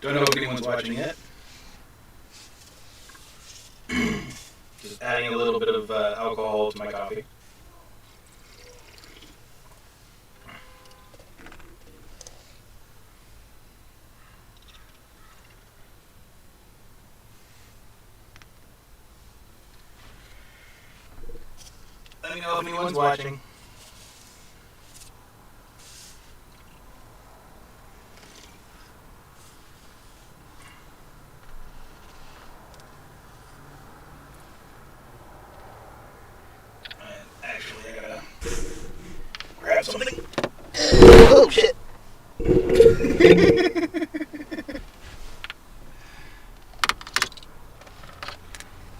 Don't know if anyone's watching yet. Just adding a little bit of alcohol to my coffee. Let me know if anyone's watching. And actually, I gotta grab something. Oh shit!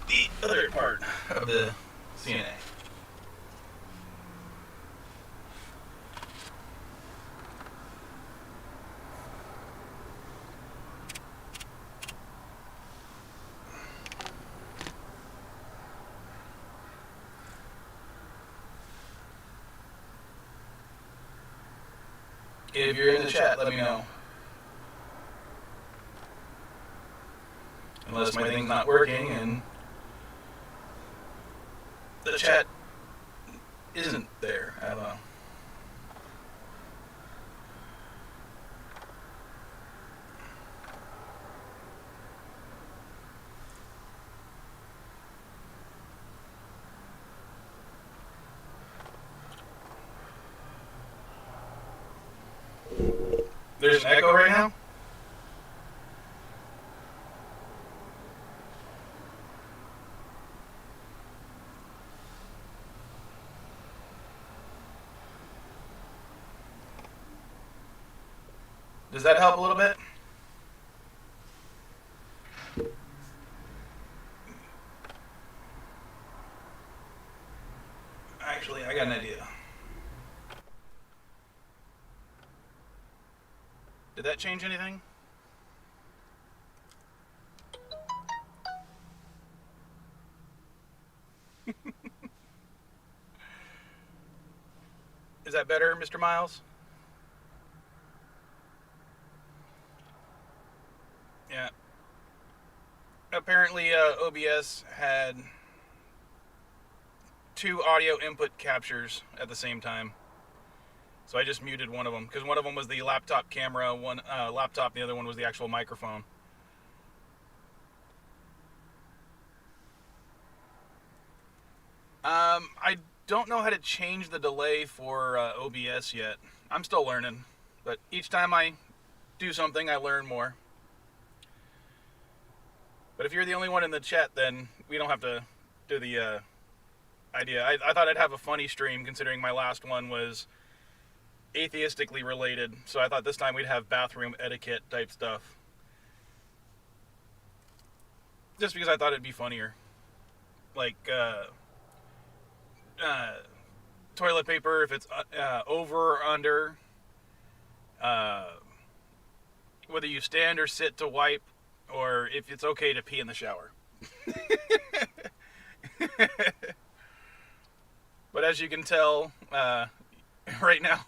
The other part of the CNA. If you're in the chat, let me know. Unless my thing's not working and the chat isn't there. I don't know. There's an echo right now? Does that help a little bit? Actually, I got an idea. Did that change anything? Is that better, Mr. Miles? Yeah. Apparently, OBS had 2 audio input captures at the same time. So I just muted one of them, because one of them was the laptop camera, one laptop, the other one was the actual microphone. I don't know how to change the delay for OBS yet. I'm still learning, but each time I do something, I learn more. But if you're the only one in the chat, then we don't have to do the idea. I thought I'd have a funny stream, considering my last one was atheistically related, so I thought this time we'd have bathroom etiquette type stuff. Just because I thought it'd be funnier. Like, toilet paper, if it's over or under, whether you stand or sit to wipe, or if it's okay to pee in the shower. But as you can tell, right now...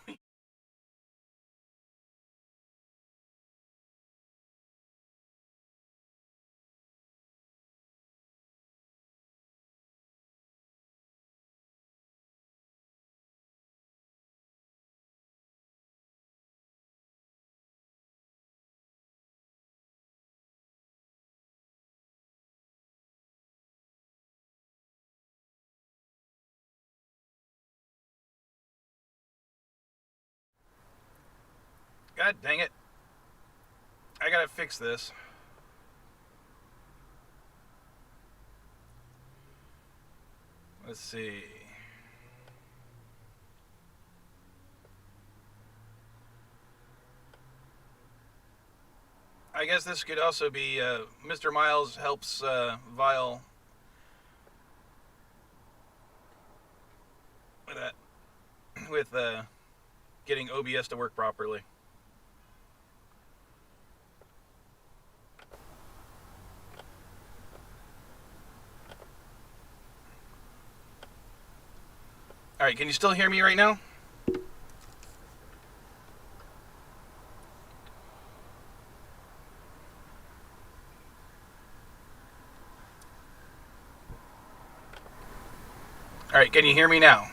God dang it. I gotta fix this. Let's see. I guess this could also be Mr. Miles helps Vile with getting OBS to work properly. All right, can you still hear me right now? Alright, can you hear me now?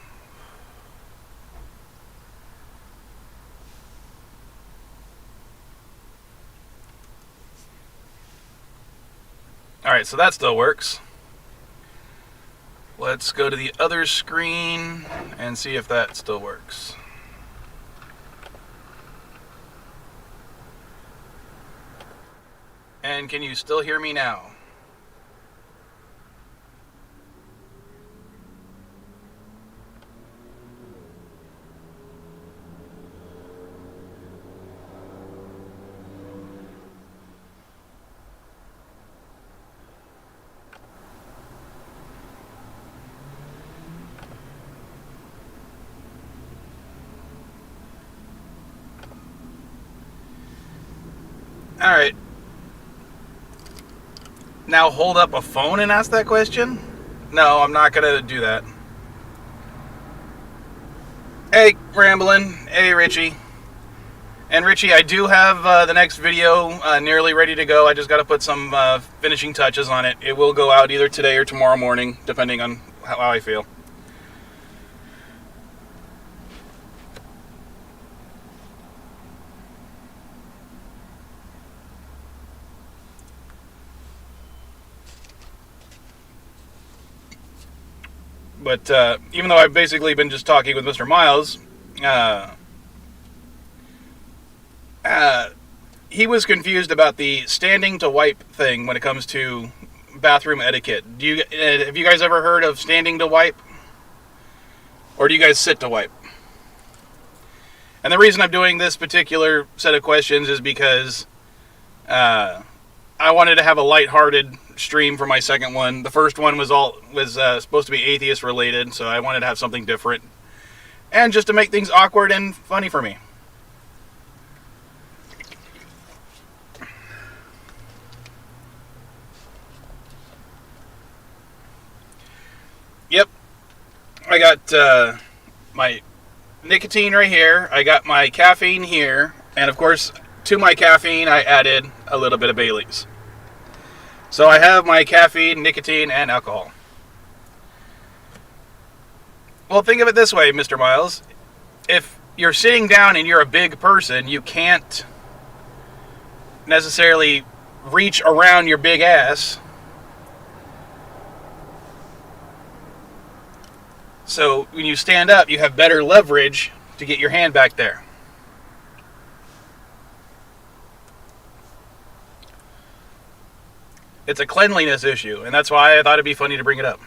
Alright, so that still works. Let's go to the other screen and see if that still works. And can you still hear me now? Alright. Now hold up a phone and ask that question? No, I'm not going to do that. Hey, Ramblin'. Hey, Richie. And Richie, I do have the next video nearly ready to go. I just got to put some finishing touches on it. It will go out either today or tomorrow morning, depending on how I feel. But even though I've basically been just talking with Mr. Miles, he was confused about the standing to wipe thing when it comes to bathroom etiquette. Have you guys ever heard of standing to wipe? Or do you guys sit to wipe? And the reason I'm doing this particular set of questions is because I wanted to have a lighthearted stream for my second one. The first one was supposed to be atheist related, so I wanted to have something different, and just to make things awkward and funny for me. Yep, I got my nicotine right here. I got my caffeine here, and of course, to my caffeine, I added a little bit of Bailey's. So I have my caffeine, nicotine, and alcohol. Well, think of it this way, Mr. Miles. If you're sitting down and you're a big person, you can't necessarily reach around your big ass. So when you stand up, you have better leverage to get your hand back there. It's a cleanliness issue, and that's why I thought it'd be funny to bring it up.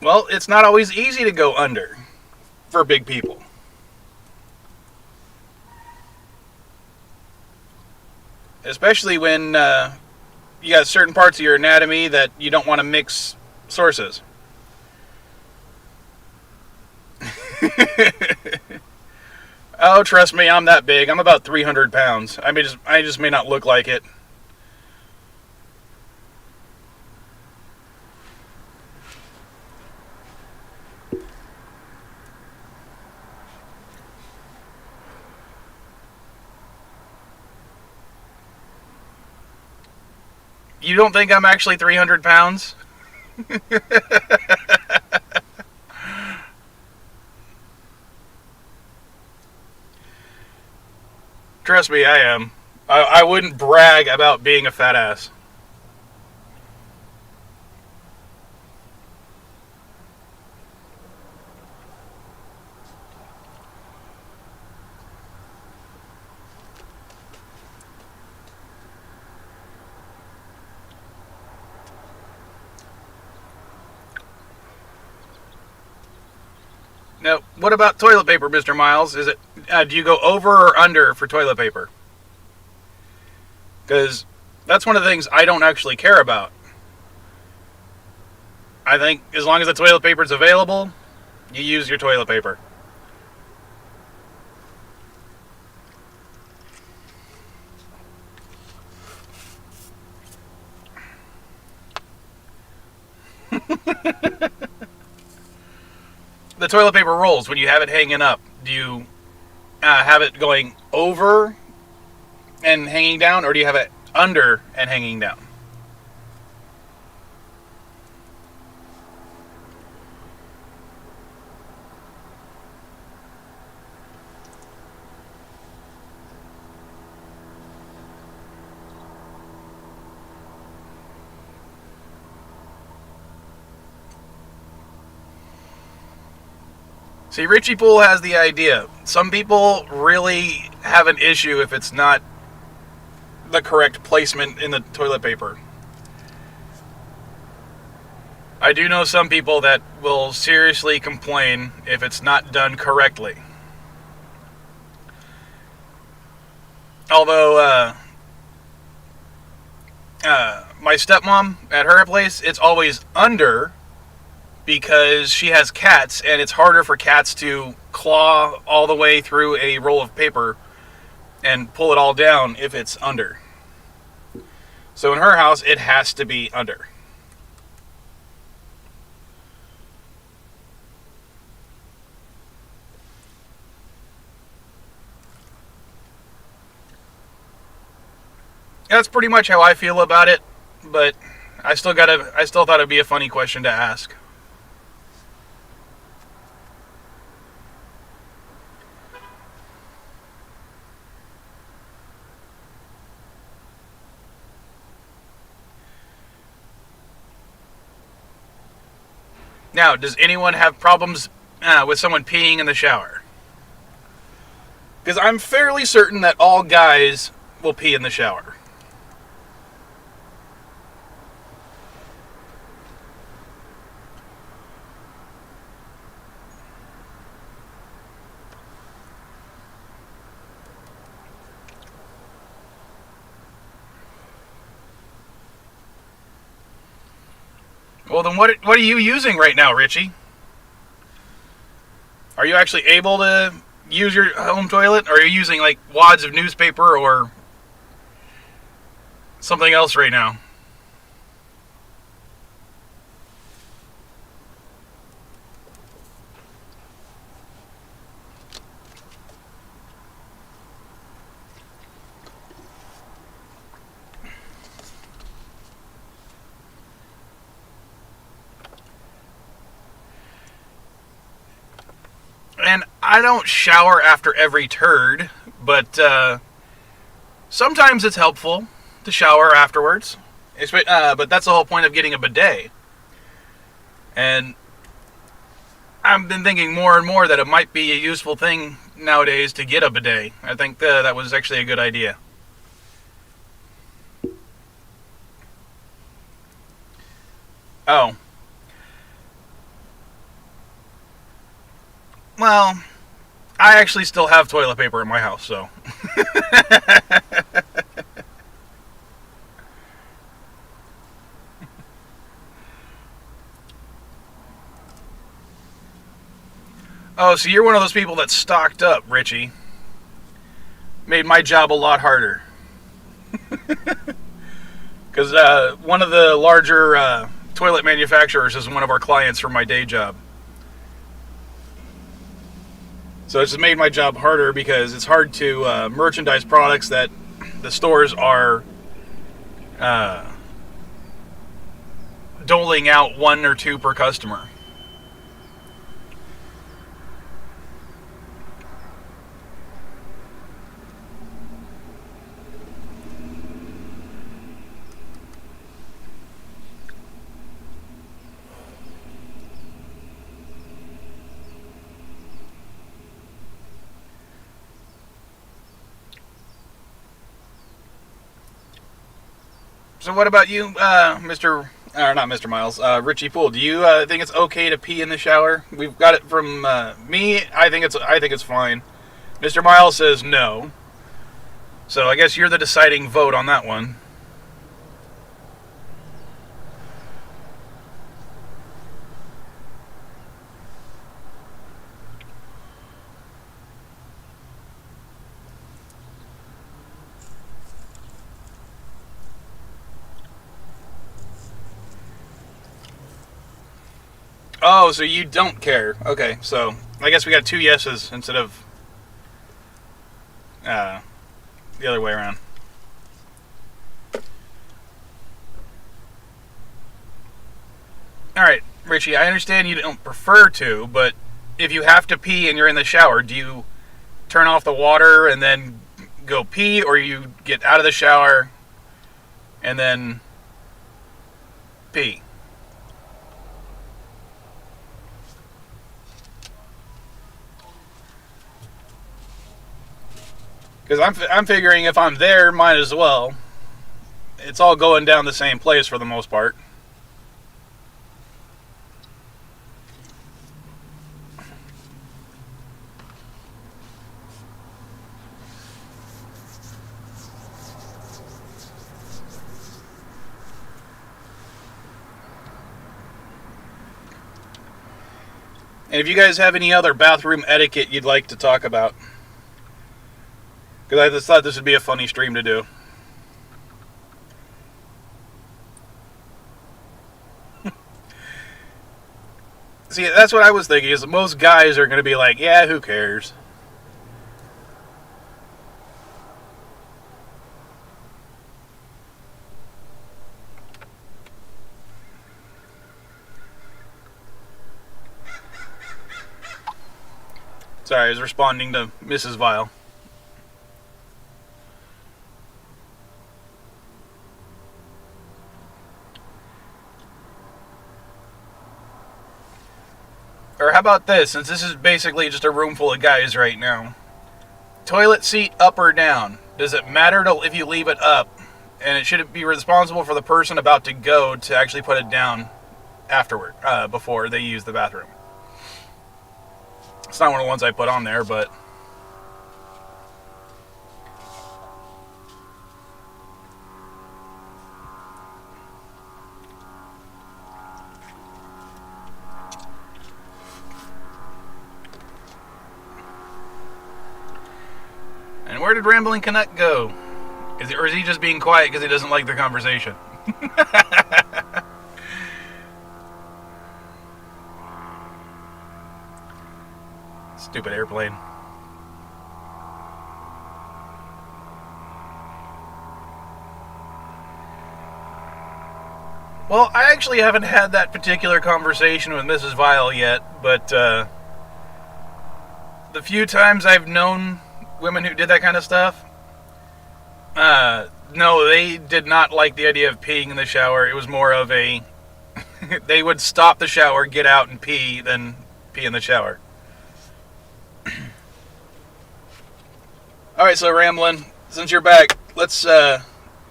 Well, it's not always easy to go under for big people. Especially when you got certain parts of your anatomy that you don't want to mix sources. Oh, trust me, I'm that big. I'm about 300 pounds. I just may not look like it. You don't think I'm actually 300 pounds? Trust me, I am. I wouldn't brag about being a fat ass. Now, what about toilet paper, Mr. Miles? Is it do you go over or under for toilet paper? Because that's one of the things I don't actually care about. I think as long as the toilet paper is available, you use your toilet paper. The toilet paper rolls, when you have it hanging up, do you have it going over and hanging down, or do you have it under and hanging down? See, Richie Poole has the idea. Some people really have an issue if it's not the correct placement in the toilet paper. I do know some people that will seriously complain if it's not done correctly. Although, my stepmom, at her place, it's always under because she has cats, and it's harder for cats to claw all the way through a roll of paper and pull it all down if it's under. So in her house, it has to be under. That's pretty much how I feel about it, but I still thought it'd be a funny question to ask. Now, does anyone have problems with someone peeing in the shower? Because I'm fairly certain that all guys will pee in the shower. Well, then what are you using right now, Richie? Are you actually able to use your home toilet? Or are you using like wads of newspaper or something else right now? And I don't shower after every turd, but sometimes it's helpful to shower afterwards. But that's the whole point of getting a bidet. And I've been thinking more and more that it might be a useful thing nowadays to get a bidet. I think that was actually a good idea. Oh. Well, I actually still have toilet paper in my house, so. Oh, so you're one of those people that stocked up, Richie. Made my job a lot harder. Because one of the larger toilet manufacturers is one of our clients for my day job. So it's just made my job harder because it's hard to merchandise products that the stores are doling out 1 or 2 per customer. So what about you, Mr. Or not Mr. Miles, Richie Poole? Do you think it's okay to pee in the shower? We've got it from me. I think it's fine. Mr. Miles says no. So I guess you're the deciding vote on that one. Oh, so you don't care. Okay, so I guess we got 2 yeses instead of the other way around. Alright, Richie, I understand you don't prefer to, but if you have to pee and you're in the shower, do you turn off the water and then go pee, or you get out of the shower and then pee? Because I'm figuring if I'm there, might as well. It's all going down the same place for the most part. And if you guys have any other bathroom etiquette you'd like to talk about, because I just thought this would be a funny stream to do. See, that's what I was thinking, is most guys are going to be like, yeah, who cares? Sorry, I was responding to Mrs. Vile. Or how about this, since this is basically just a room full of guys right now. Toilet seat up or down? Does it matter if you leave it up? And it should be responsible for the person about to go to actually put it down afterward, before they use the bathroom. It's not one of the ones I put on there, but... And where did Rambling Canuck go? Or is he just being quiet because he doesn't like the conversation? Stupid airplane. Well, I actually haven't had that particular conversation with Mrs. Vile yet, but the few times I've known women who did that kind of stuff, no, they did not like the idea of peeing in the shower. It was more of a, they would stop the shower, get out and pee, then pee in the shower. Alright, so Ramblin', since you're back, let's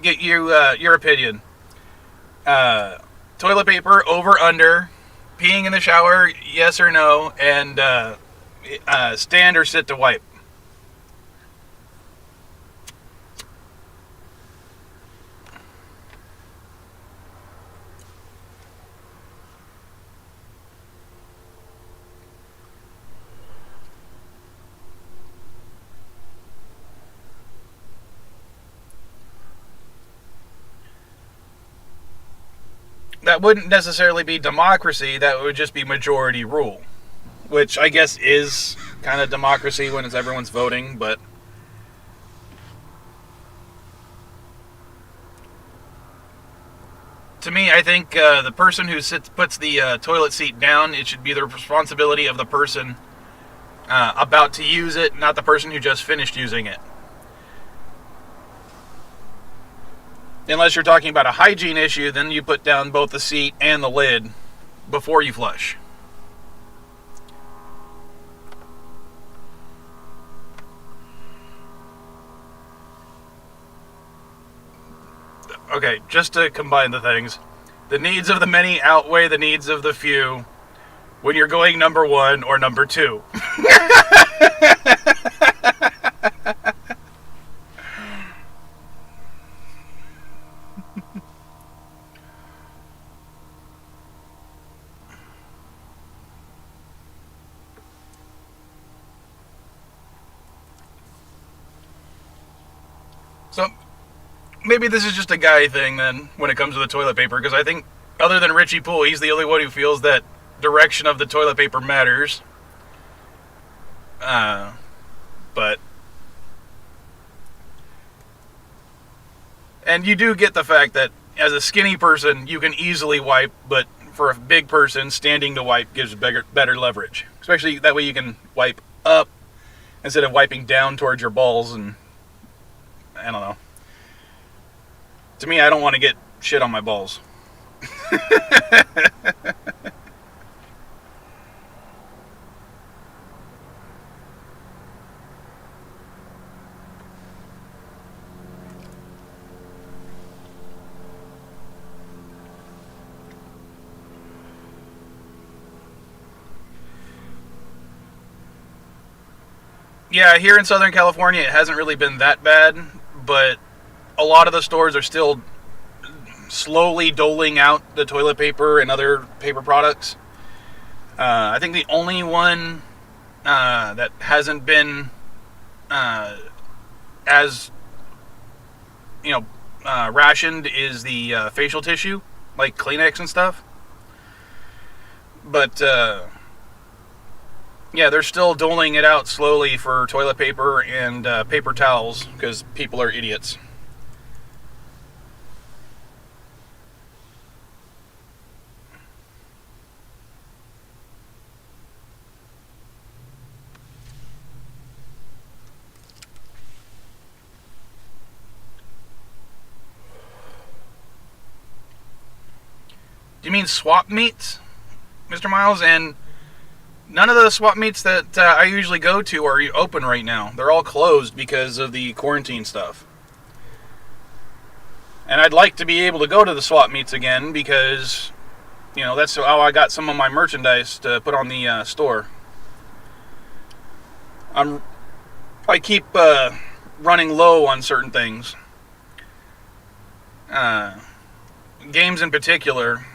get you your opinion. Toilet paper, over, under, peeing in the shower, yes or no, and stand or sit to wipe. That wouldn't necessarily be democracy, that would just be majority rule. Which I guess is kind of democracy when it's everyone's voting, but... To me, I think the person who puts the toilet seat down, it should be the responsibility of the person about to use it, not the person who just finished using it. Unless you're talking about a hygiene issue, then you put down both the seat and the lid before you flush. Okay, just to combine the things. The needs of the many outweigh the needs of the few when you're going number one or number two. So, maybe this is just a guy thing then, when it comes to the toilet paper, because I think, other than Richie Poole, he's the only one who feels that direction of the toilet paper matters. But... And you do get the fact that, as a skinny person, you can easily wipe, but for a big person, standing to wipe gives better leverage. Especially that way you can wipe up, instead of wiping down towards your balls, and... I don't know. To me, I don't want to get shit on my balls. Yeah, here in Southern California, it hasn't really been that bad, but a lot of the stores are still slowly doling out the toilet paper and other paper products. I think the only one that hasn't been as rationed is the facial tissue, like Kleenex and stuff. But yeah, they're still doling it out slowly for toilet paper and paper towels because people are idiots. Do you mean swap meets, Mr. Miles? And none of the swap meets that I usually go to are open right now. They're all closed because of the quarantine stuff. And I'd like to be able to go to the swap meets again because, that's how I got some of my merchandise to put on the store. I keep running low on certain things. Games in particular,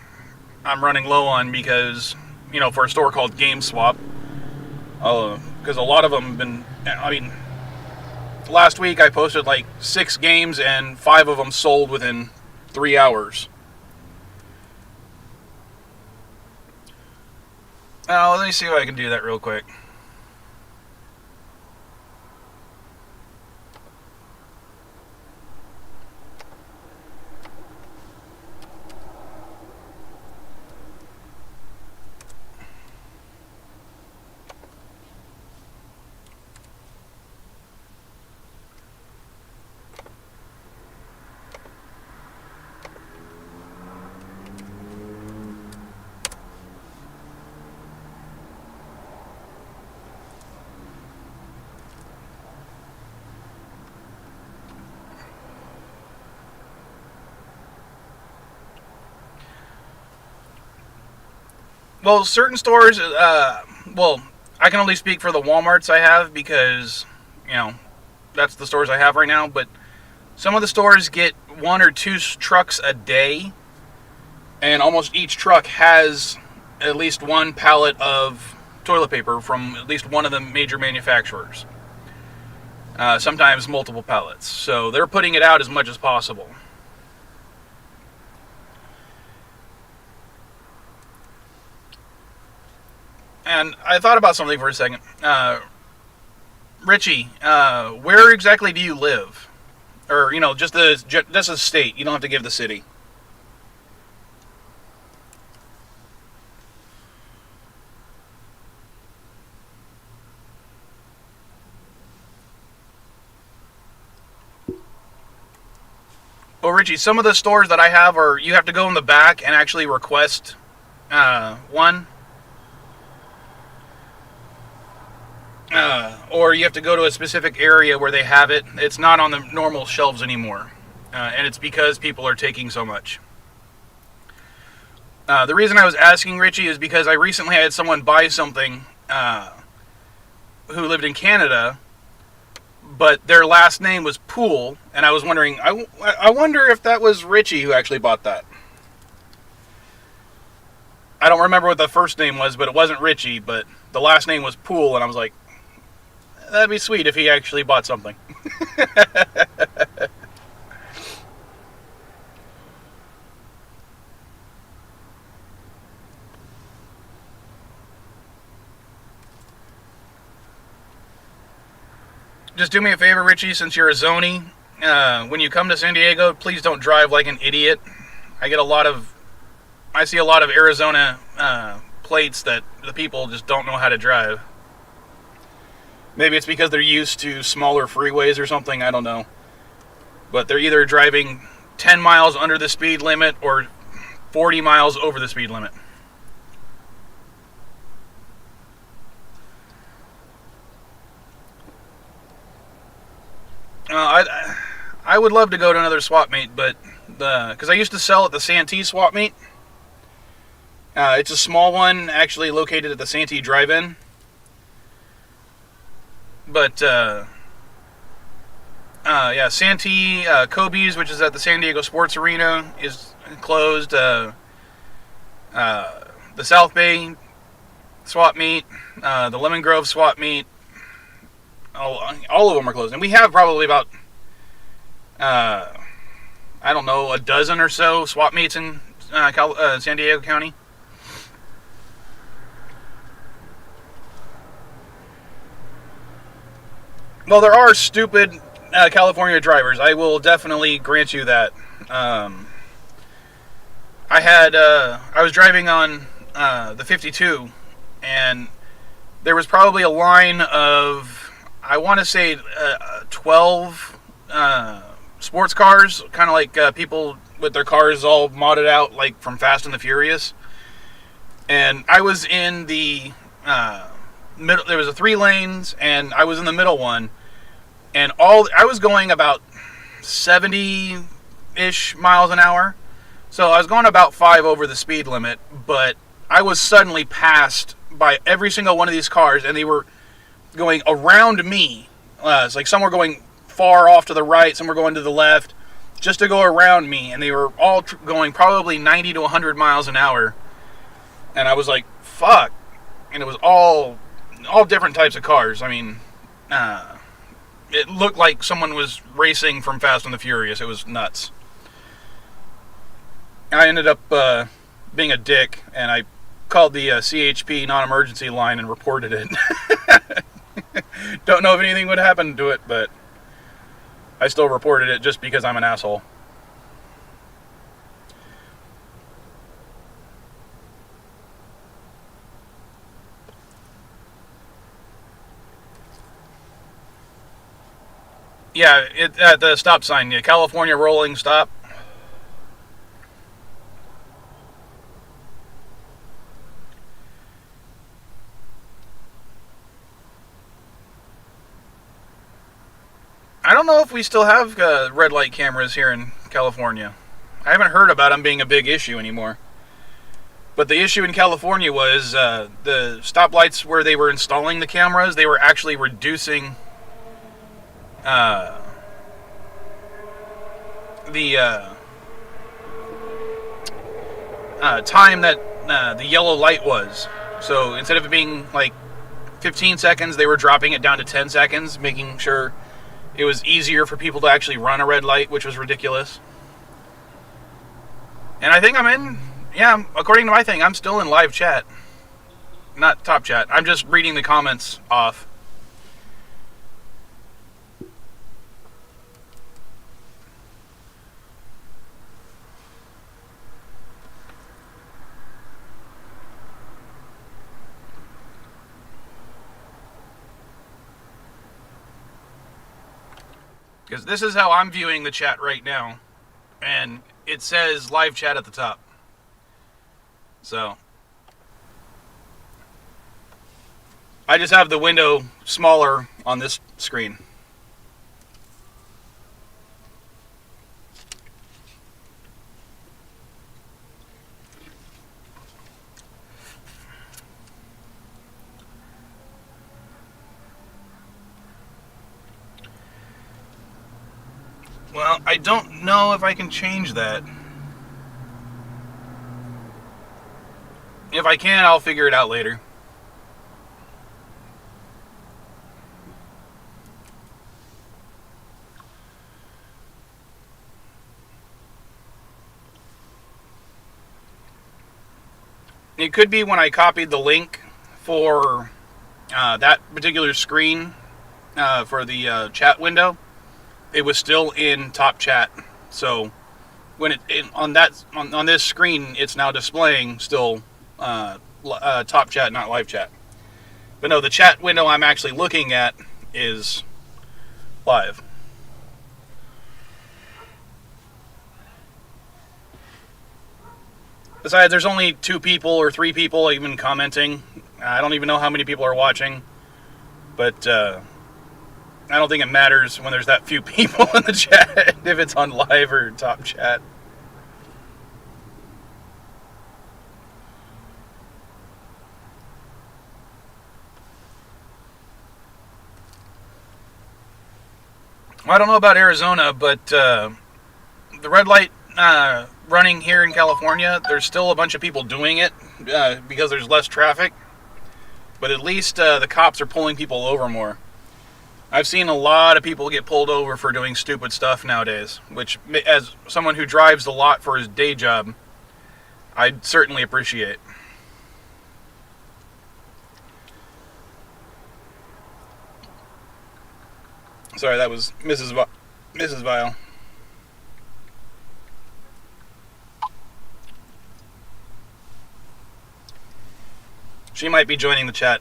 I'm running low on because, for a store called GameSwap, because a lot of them have been, last week I posted like 6 games and 5 of them sold within 3 hours. Let me see if I can do that real quick. Well, certain stores, I can only speak for the Walmarts I have because, that's the stores I have right now. But some of the stores get 1 or 2 trucks a day, and almost each truck has at least one pallet of toilet paper from at least one of the major manufacturers. Sometimes multiple pallets. So they're putting it out as much as possible. And I thought about something for a second. Richie, where exactly do you live? Or, just a state. You don't have to give the city. Well, Richie, some of the stores that I have are, you have to go in the back and actually request one. Or you have to go to a specific area where they have it. It's not on the normal shelves anymore. And it's because people are taking so much. The reason I was asking Richie is because I recently had someone buy something who lived in Canada, but their last name was Poole, and I was wondering, I wonder if that was Richie who actually bought that. I don't remember what the first name was, but it wasn't Richie, but the last name was Poole, and I was like, that'd be sweet if he actually bought something. Just do me a favor, Richie, since you're a zonie. When you come to San Diego, please don't drive like an idiot. I see a lot of Arizona plates that the people just don't know how to drive. Maybe it's because they're used to smaller freeways or something, I don't know. But they're either driving 10 miles under the speed limit or 40 miles over the speed limit. I would love to go to another swap meet, but because I used to sell at the Santee swap meet. It's a small one, actually located at the Santee Drive-In. But yeah, Santee Kobe's, which is at the San Diego Sports Arena, is closed. The South Bay swap meet, the Lemon Grove swap meet, all of them are closed. And we have probably about, I don't know, a dozen or so swap meets in San Diego County. Well, there are stupid California drivers. I will definitely grant you that. I was driving on the 52, and there was probably a line of, I want to say, 12 sports cars, kind of like people with their cars all modded out, like from Fast and the Furious. And I was in the middle. There was a 3 lanes, and I was in the middle one. And I was going about 70-ish miles an hour. So I was going about 5 over the speed limit, but I was suddenly passed by every single one of these cars, and they were going around me. It's like some were going far off to the right, some were going to the left, just to go around me, and they were all going probably 90 to 100 miles an hour. And I was like, fuck. And it was all different types of cars. I mean, it looked like someone was racing from Fast and the Furious. It was nuts. I ended up being a dick, and I called the CHP non-emergency line and reported it. Don't know if anything would happen to it, but I still reported it just because I'm an asshole. Yeah, at the stop sign, the California rolling stop. I don't know if we still have red light cameras here in California. I haven't heard about them being a big issue anymore. But the issue in California was the stoplights where they were installing the cameras, they were actually reducing the time that the yellow light was. So instead of it being like 15 seconds, they were dropping it down to 10 seconds, making sure it was easier for people to actually run a red light, which was ridiculous. And I think according to my thing, I'm still in live chat. Not top chat. I'm just reading the comments off. Because this is how I'm viewing the chat right now. And it says live chat at the top. So I just have the window smaller on this screen. Well, I don't know if I can change that. If I can, I'll figure it out later. It could be when I copied the link for that particular screen for the chat window. It was still in top chat, so when on this screen, it's now displaying still top chat, not live chat. But no, the chat window I'm actually looking at is live. Besides, there's only 2 people or 3 people even commenting. I don't even know how many people are watching, but I don't think it matters when there's that few people in the chat, if it's on live or top chat. I don't know about Arizona, but the red light running here in California, there's still a bunch of people doing it because there's less traffic. But at least the cops are pulling people over more. I've seen a lot of people get pulled over for doing stupid stuff nowadays, which, as someone who drives a lot for his day job, I'd certainly appreciate. Sorry, that was Mrs. Vile. She might be joining the chat.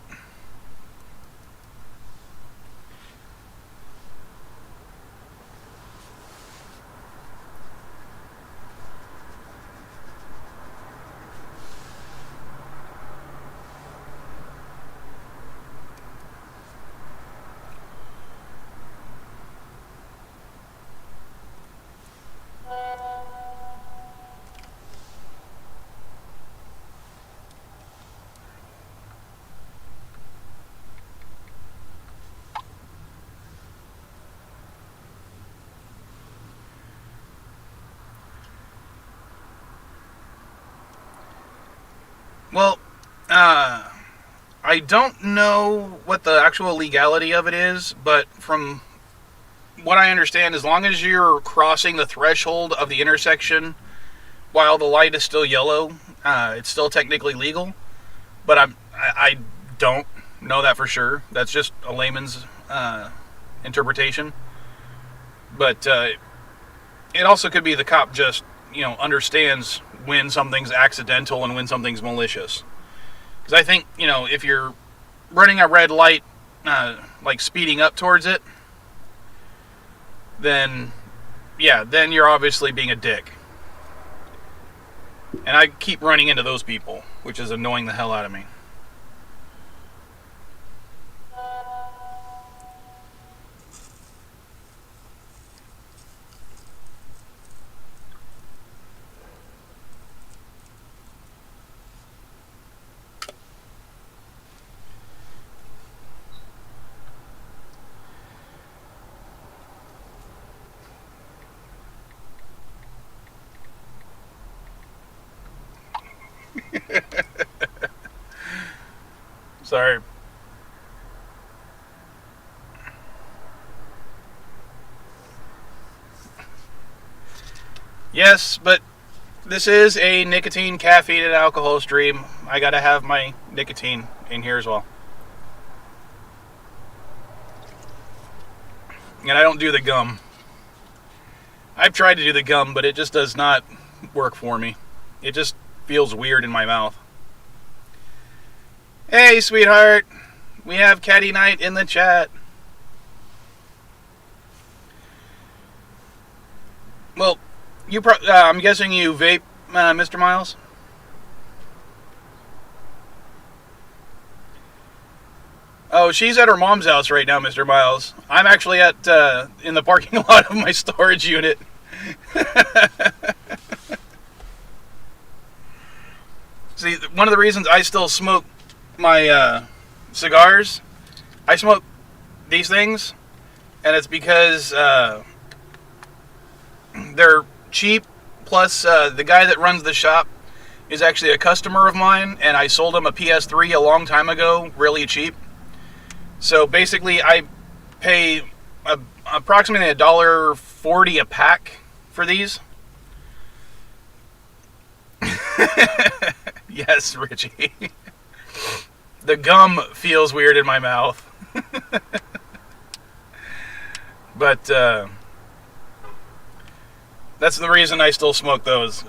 Well, I don't know what the actual legality of it is, but from what I understand, as long as you're crossing the threshold of the intersection while the light is still yellow, it's still technically legal. But I don't know that for sure. That's just a layman's interpretation. But it also could be the cop just, understands when something's accidental and when something's malicious. Because I think, if you're running a red light, like speeding up towards it, then you're obviously being a dick. And I keep running into those people, which is annoying the hell out of me. Sorry. Yes, but this is a nicotine, caffeine, and alcohol stream. I gotta have my nicotine in here as well. And I don't do the gum. I've tried to do the gum, but it just does not work for me. It just feels weird in my mouth. Hey, sweetheart. We have Caddy Night in the chat. Well, I'm guessing you vape, Mr. Miles? Oh, she's at her mom's house right now, Mr. Miles. I'm actually in the parking lot of my storage unit. See, one of the reasons I still smoke my cigars, I smoke these things, and it's because they're cheap, plus the guy that runs the shop is actually a customer of mine, and I sold him a PS3 a long time ago, really cheap. So basically, I pay approximately $1.40 a pack for these. Yes, Richie. The gum feels weird in my mouth. But that's the reason I still smoke those.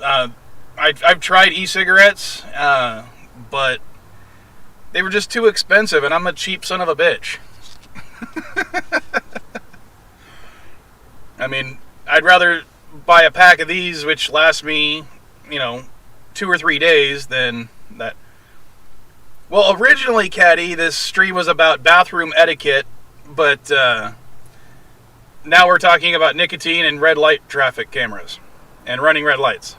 I've tried e-cigarettes, but they were just too expensive, and I'm a cheap son of a bitch. I mean, I'd rather buy a pack of these, which lasts me, 2 or 3 days, than that. Well, originally, Caddy, this stream was about bathroom etiquette, but now we're talking about nicotine and red light traffic cameras and running red lights.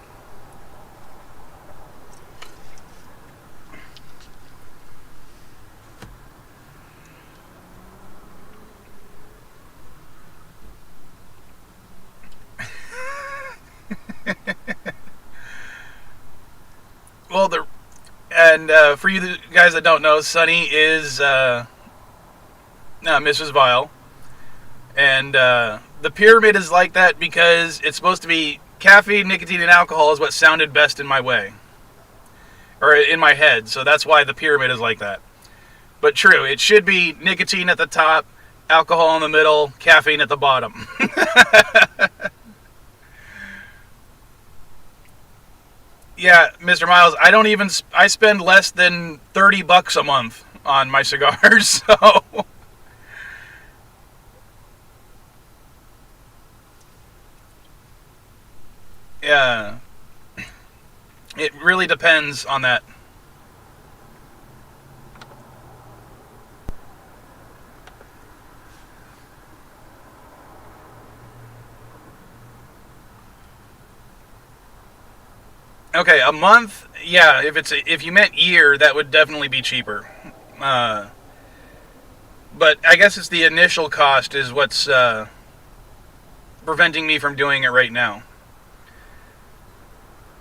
Well, for you guys that don't know, Sunny is Mrs. Vile, and the pyramid is like that because it's supposed to be caffeine, nicotine, and alcohol is what sounded best in my way, or in my head. So that's why the pyramid is like that. But true, it should be nicotine at the top, alcohol in the middle, caffeine at the bottom. Yeah, Mr. Miles, I spend less than $30 a month on my cigars, so yeah, it really depends on that. Okay, a month, yeah, if you meant year, that would definitely be cheaper. Uh, but I guess it's the initial cost is what's preventing me from doing it right now.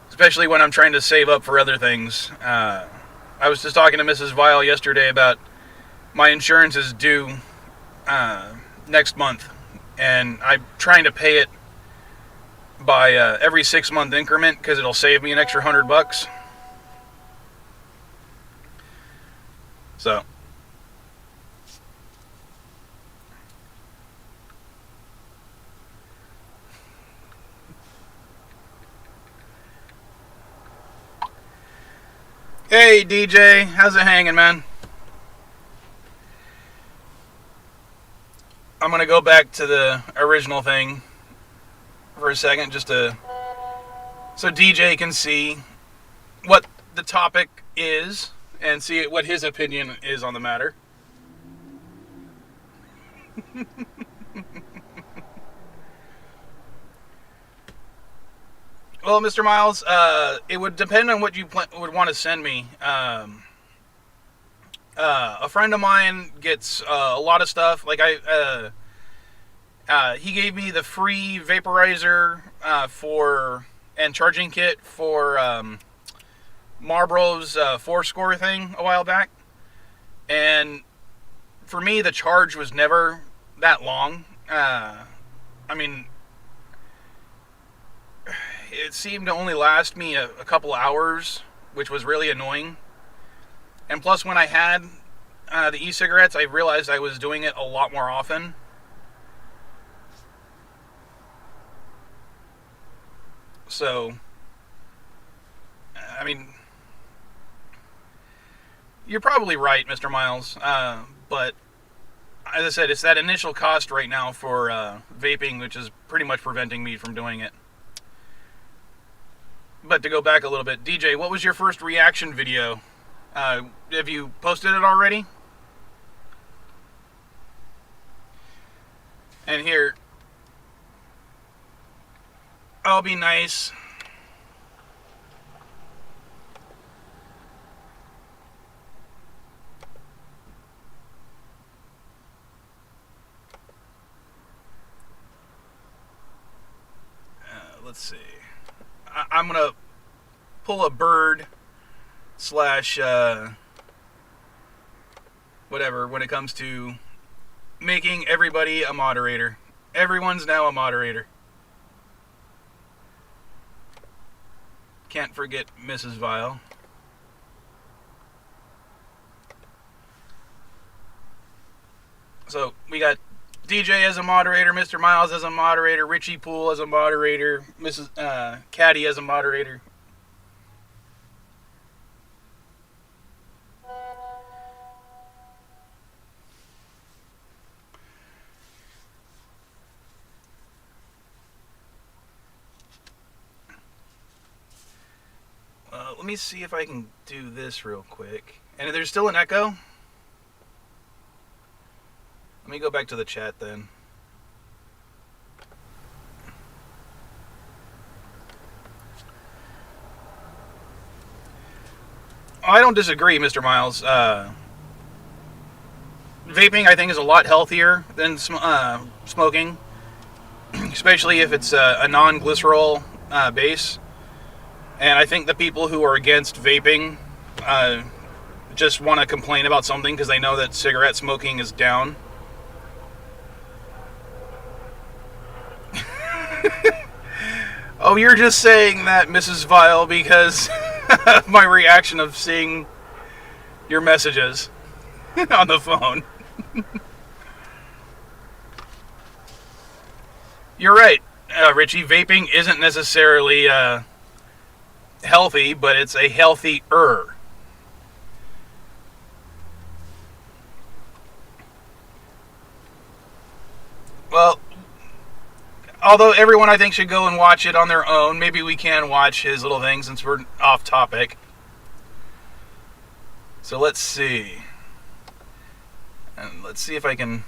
Especially when I'm trying to save up for other things. I was just talking to Mrs. Vile yesterday about my insurance is due next month, and I'm trying to pay it by every 6 month increment because it'll save me an extra $100. So, hey DJ, how's it hanging, man? I'm gonna go back to the original thing for a second, just to so DJ can see what the topic is and see what his opinion is on the matter. Well, Mr. Miles, it would depend on what you would want to send me. A friend of mine gets a lot of stuff. Like he gave me the free vaporizer for and charging kit for Marlboro's 4-score thing a while back, and for me the charge was never that long. I mean, it seemed to only last me a couple hours, which was really annoying. And plus, when I had the e-cigarettes, I realized I was doing it a lot more often. So, I mean, you're probably right, Mr. Miles. But as I said, it's that initial cost right now for vaping, which is pretty much preventing me from doing it. But to go back a little bit, DJ, what was your first reaction video? Have you posted it already? And here, I'll be nice. Let's see. I'm gonna pull a bird slash whatever when it comes to making everybody a moderator. Everyone's now a moderator. Can't forget Mrs. Vile. So we got DJ as a moderator, Mr. Miles as a moderator, Richie Poole as a moderator, Mrs. Caddy as a moderator. Let me see if I can do this real quick. And there's still an echo? Let me go back to the chat then. Oh, I don't disagree, Mr. Miles. Vaping, I think, is a lot healthier than smoking, especially if it's a non-glycerol base. And I think the people who are against vaping just want to complain about something because they know that cigarette smoking is down. Oh, you're just saying that, Mrs. Vile, because of my reaction of seeing your messages on the phone. You're right, Richie. Vaping isn't necessarily healthy, but it's a healthier. Well, although everyone I think should go and watch it on their own, maybe we can watch his little thing since we're off topic. So let's see. And let's see if I can...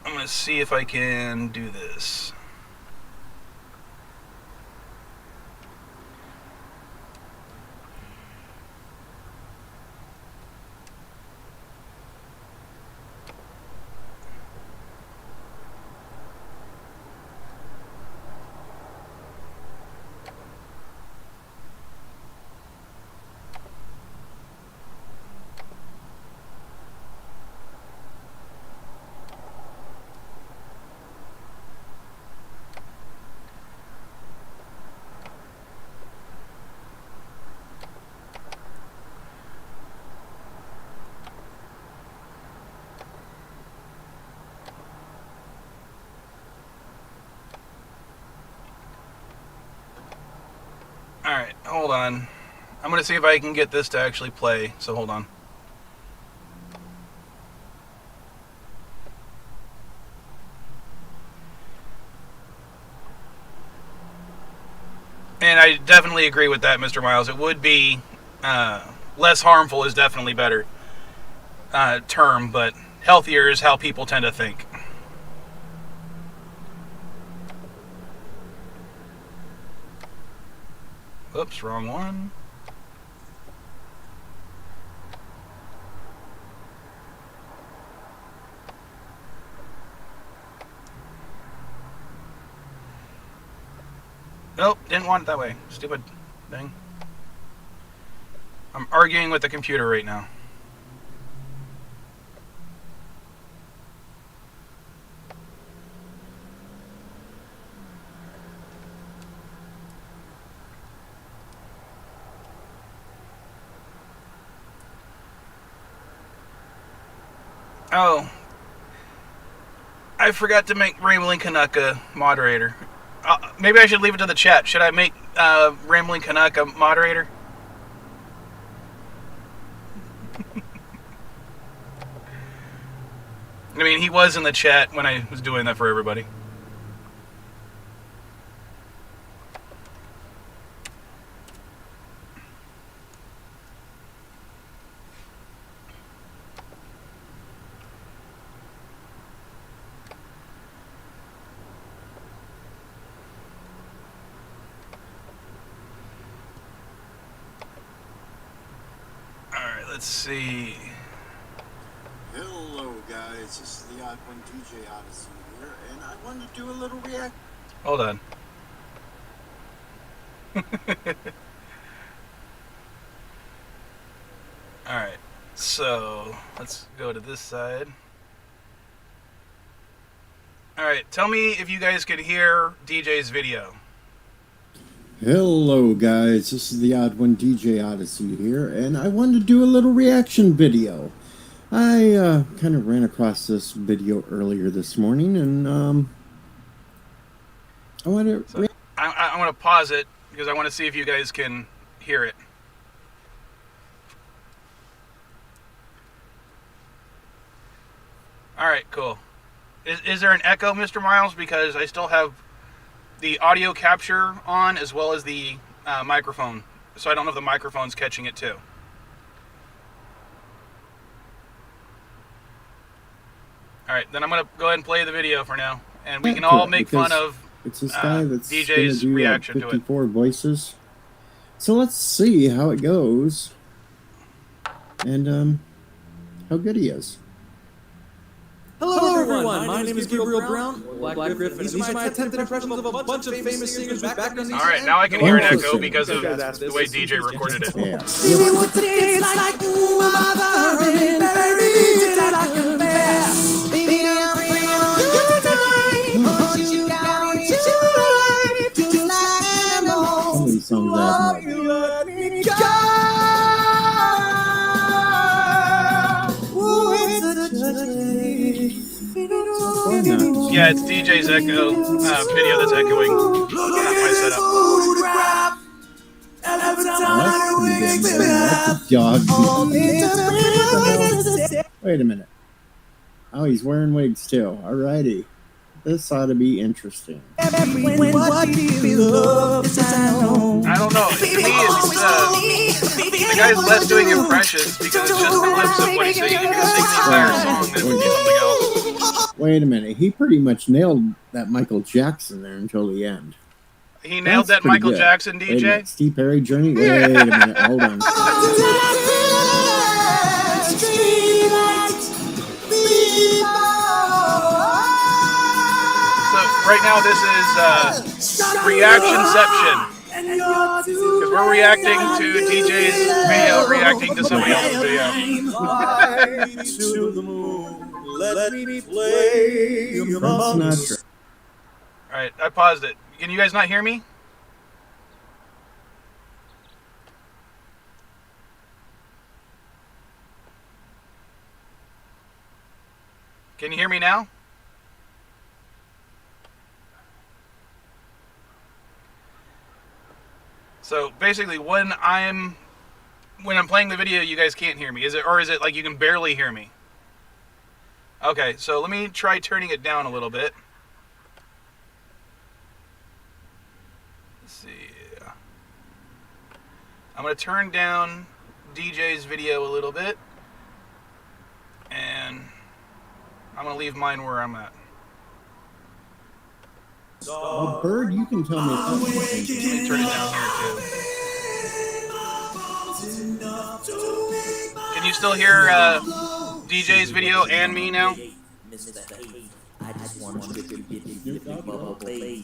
I'm going to see if I can do this. Alright, hold on. I'm going to see if I can get this to actually play, so hold on. And I definitely agree with that, Mr. Miles. It would be less harmful is definitely better term, but healthier is how people tend to think. Oops, wrong one. Nope, didn't want it that way. Stupid thing. I'm arguing with the computer right now. Oh, I forgot to make Rambling Canuck a moderator. Maybe I should leave it to the chat. Should I make Rambling Canuck a moderator? I mean, he was in the chat when I was doing that for everybody. Alright, let's see. Hello guys, this is the Odd One DJ Odyssey here, and I wanted to do a little react. Hold on. Alright, so let's go to this side. Alright, tell me if you guys could hear DJ's video. Hello guys, this is the Odd One DJ Odyssey here, and I wanted to do a little reaction video. I kind of ran across this video earlier this morning, and I want to... So, I want to pause it because I want to see if you guys can hear it. Alright, cool. Is there an echo, Mr. Miles? Because I still have the audio capture on as well as the microphone. So I don't know if the microphone's catching it too. Alright, then I'm going to go ahead and play the video for now. And we can all make fun of it's this guy that's DJ's do, reaction to it. 54 voices. So let's see how it goes. And how good he is. Hello everyone, my name is Gabriel Brown, Black Griffin. These are my attempted impressions of a bunch of famous singers with background music. Alright, now I can hear an echo because of the way DJ recorded it. Yeah. What's the days like? Ooh, mother, and buried like a bear. Baby, I'm free on you tonight. Hold you down into life, just like an Some of these songs I have no idea. let me go. Ooh, it's such a day. Or not. Yeah, it's DJ's echo video that's echoing. Not my setup. Photograph. Every Well, time that's I pretty damn wake good. That's a up, dog. Wait a minute. Oh, he's wearing wigs too. Alrighty. This ought to be interesting. when what you feel love is I know. I don't know. To me, it's the guy's less doing impressions because it's just clips of what he's saying. If he could sing the entire song, that would be something else. Wait a minute. He pretty much nailed that Michael Jackson there until the end. He nailed That's that Michael pretty good. Jackson Wait a minute. DJ. Steve Perry Journey? Wait a minute. Hold on. So right now this is reactionception. Because we're reacting to DJ's video, reacting to somebody else's video. To the moon, let me play Frank Sinatra. Alright, I paused it. Can you guys not hear me? Can you hear me now? So basically, when I'm playing the video, you guys can't hear me. Is it like you can barely hear me? Okay, so let me try turning it down a little bit. Let's see. I'm gonna turn down DJ's video a little bit, and I'm gonna leave mine where I'm at. Well, Bird, you can tell me if that's what Let me turn it down here too. Can you still hear DJ's video and me now? I just want you to get the Snoop Dogg? bubble bass.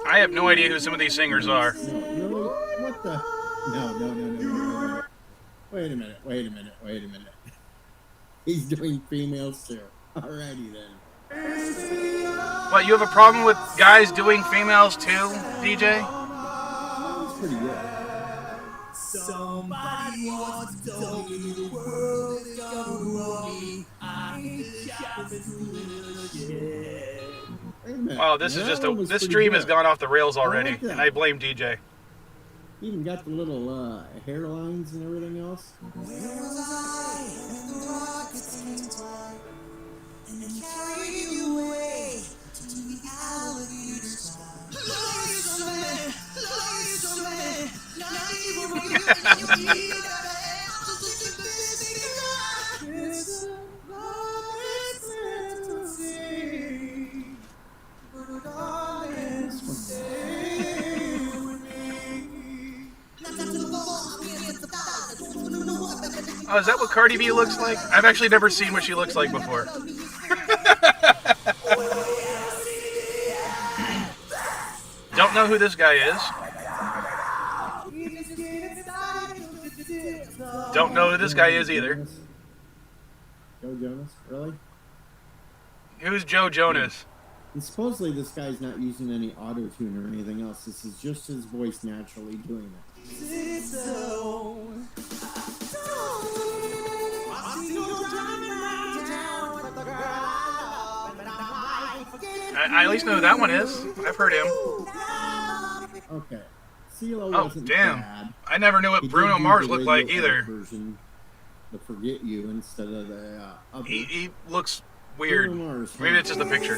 I have no idea who some of these singers are. No, really? What the? No. Wait a minute. He's doing females too. Alrighty then. What, you have a problem with guys doing females too, DJ? That's pretty good. Somebody once told me the world is gonna roll me. I ain't shopping yet. Wait a minute. Wow, this stream has gone off the rails already, like that. and I blame DJ. Even got the little hairlines and everything else. Where was I when the rockets came twine and then carried you away to reality this time? Love you so bad, not even you need that. Just a baby, it's a love it's meant to see. But darling, stay with me. Oh, is that what Cardi B looks like? I've actually never seen what she looks like before. Don't know who this guy is. Don't know who this guy is either. Joe Jonas? Really? Who's Joe Jonas? And supposedly this guy's not using any auto-tune or anything else. This is just his voice naturally doing it. I at least know who that one is. I've heard him. Okay. CeeLo Oh, wasn't damn. bad. I never knew what He did Bruno do Mars the looked like radio either. version, the Forget You instead of the other. He looks weird. Bruno Mars, Maybe huh? it's just a picture.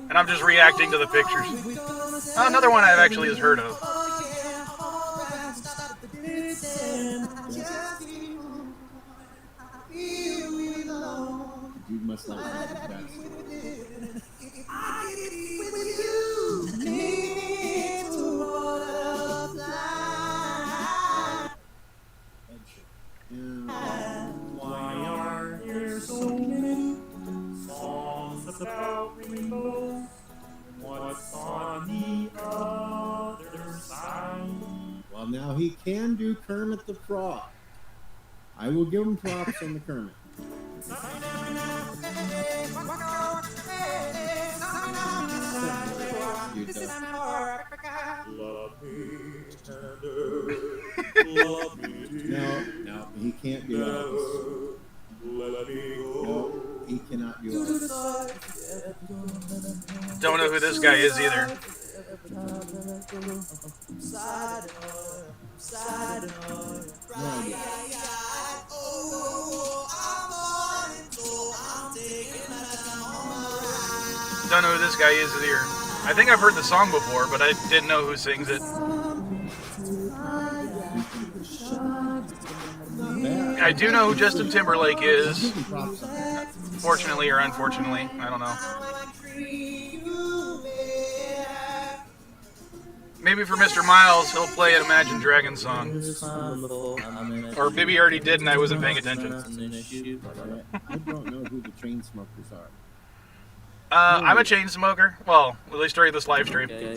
And I'm just reacting to the pictures. Another one I've actually has heard of. You must like it best. Now he can do Kermit the Frog. I will give him props on the Kermit. You don't. Love me tender, love me deep. No, he can't do Elvis. Let me go. No, he cannot do Elvis. Don't know who this guy is either. No idea. Don't know who this guy is either. I think I've heard the song before, but I didn't know who sings it. I do know who Justin Timberlake is. Fortunately or unfortunately, I don't know. Maybe for Mr. Miles, he'll play an Imagine Dragons song. Or maybe he already did and I wasn't paying attention. I don't know who the Chainsmokers are. I'm a chain smoker. Well, at least during this live stream. Oh,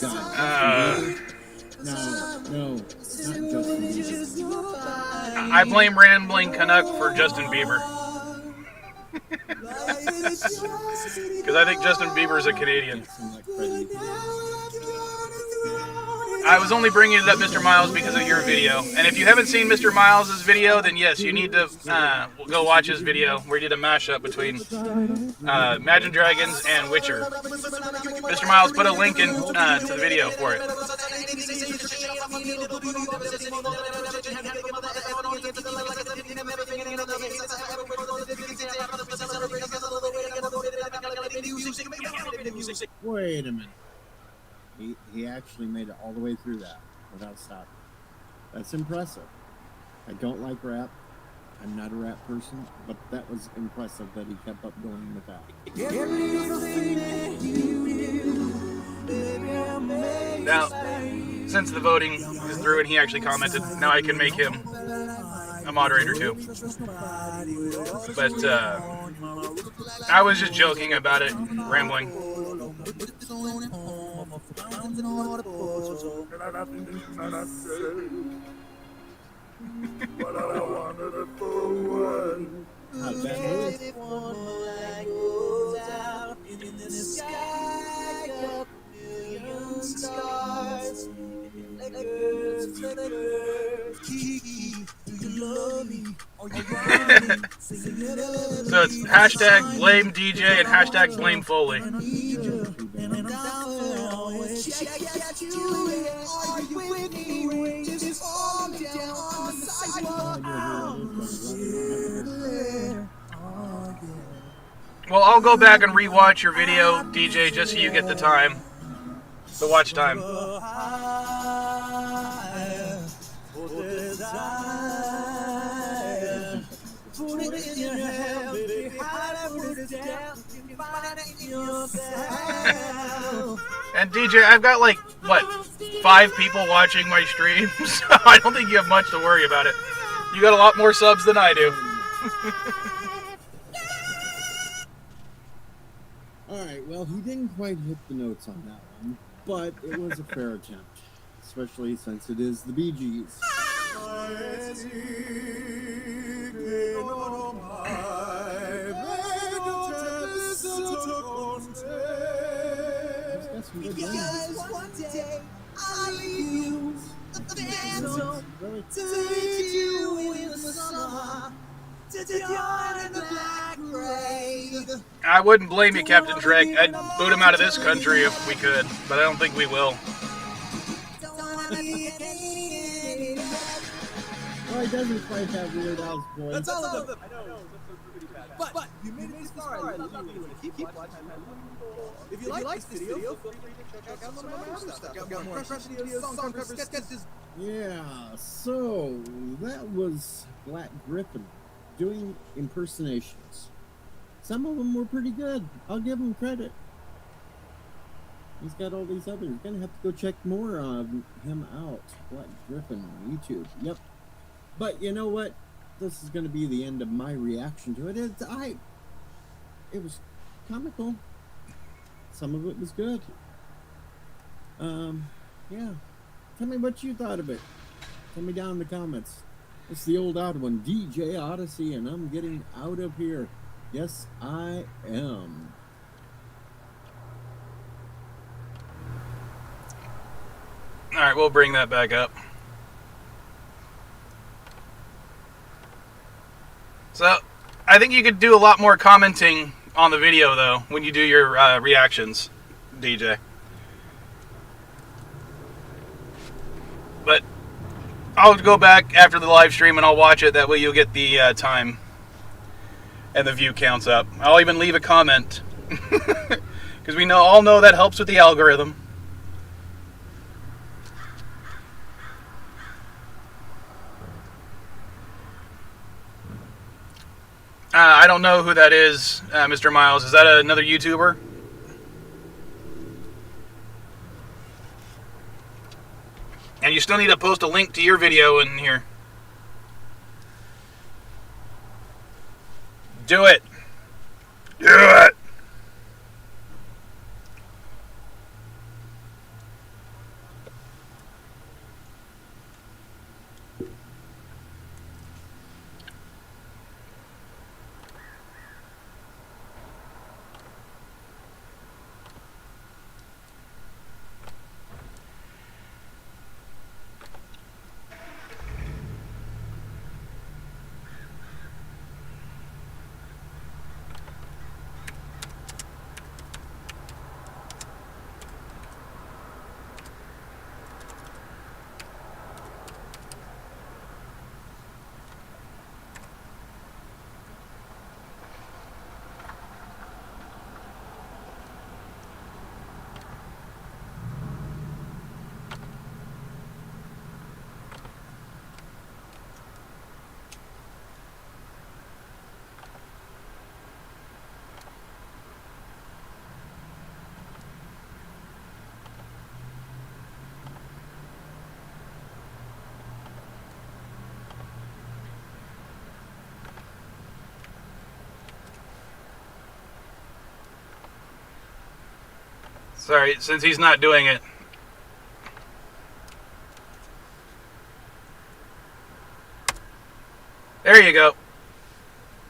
God. No, not Justin Bieber. I blame Rambling Canuck for Justin Bieber. Because I think Justin Bieber's a Canadian. Like Freddie. I was only bringing it up, Mr. Miles, because of your video. And if you haven't seen Mr. Miles' video, then yes, you need to go watch his video where he did a mashup between Imagine Dragons and Witcher. Mr. Miles, put a link in to the video for it. Wait a minute. He actually made it all the way through that without stopping. That's impressive. I don't like rap. I'm not a rap person, but that was impressive that he kept up going with that. Now, since the voting is through and he actually commented, now I can make him a moderator too. But I was just joking about it, rambling. Not bad So it's hashtag blame DJ and hashtag blame Foley. Well, I'll go back and rewatch your video, DJ, just so you get the time. The watch time. And DJ, I've got like, what, 5 people watching my stream, so I don't think you have much to worry about it. You got a lot more subs than I do. Alright, well, he didn't quite hit the notes on that one, but it was a fair attempt, especially since it is the Bee Gees. Because one day I'll leave you Really? to meet you in the summer, to join in the black grave. I wouldn't blame you, Captain Drake. I'd boot him out of this country if we could, but I don't think we will. Well, he doesn't quite have Weird Al's voice. That's all of them. I know. But you made me star. I love you. Keep watching. If you like this video, feel free to check out some of my other stuff. I've got more press videos, song covers, sketches. Yeah, so that was Black Griffin doing impersonations. Some of them were pretty good. I'll give him credit. He's got all these others. You're gonna have to go check more of him out. Black Griffin on YouTube. Yep. But you know what? This is gonna be the end of my reaction to it. It was comical. Some of it was good. Yeah. Tell me what you thought of it. Tell me down in the comments. It's the old odd one, DJ Odyssey, and I'm getting out of here. Yes, I am. All right, we'll bring that back up. So, I think you could do a lot more commenting on the video, though, when you do your reactions, DJ. But I'll go back after the live stream and I'll watch it. That way you'll get the time and the view counts up. I'll even leave a comment. Because we all know that helps with the algorithm. I don't know who that is, Mr. Miles. Is that another YouTuber? And you still need to post a link to your video in here. Do it. Do it. Sorry, since he's not doing it. There you go.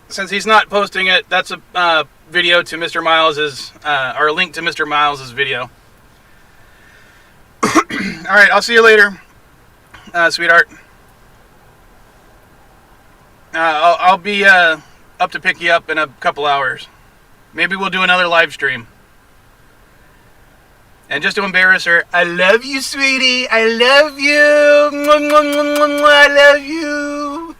Since he's not posting it, that's a video to Mr. Miles's, or a link to Mr. Miles's video. Alright, I'll see you later, sweetheart. I'll be up to pick you up in a couple hours. Maybe we'll do another live stream. And just to embarrass her, I love you, sweetie. I love you. I love you.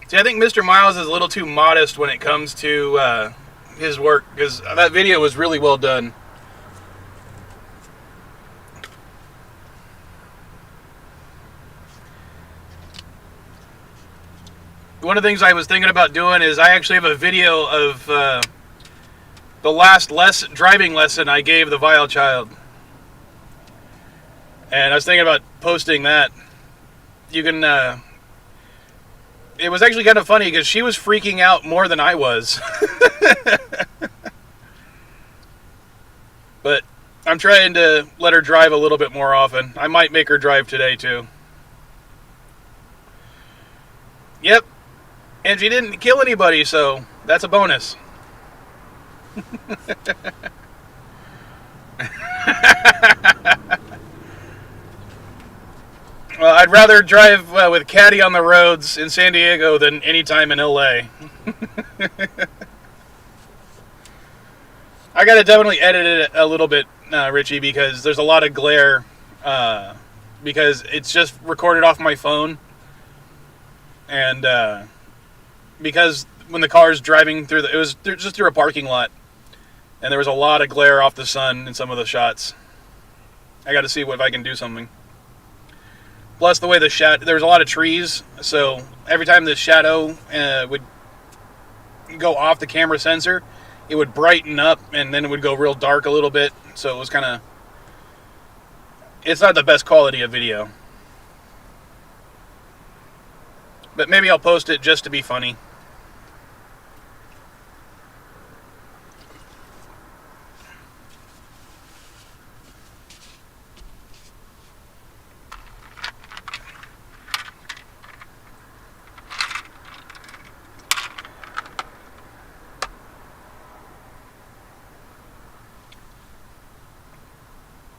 See, I think Mr. Miles is a little too modest when it comes to his work, because that video was really well done. One of the things I was thinking about doing is I actually have a video of the last driving lesson I gave the Vile Child. And I was thinking about posting that. You can... it was actually kind of funny because she was freaking out more than I was. But I'm trying to let her drive a little bit more often. I might make her drive today too. Yep. And she didn't kill anybody, so that's a bonus. Well, I'd rather drive with Caddy on the roads in San Diego than any time in LA. I gotta definitely edit it a little bit, Richie, because there's a lot of glare. Because it's just recorded off my phone. And because when the car's driving through it was just through a parking lot. And there was a lot of glare off the sun in some of the shots. I gotta see if I can do something. Plus the way there was a lot of trees, so every time the shadow would go off the camera sensor, it would brighten up, and then it would go real dark a little bit, so it was kind of it's not the best quality of video. But maybe I'll post it just to be funny.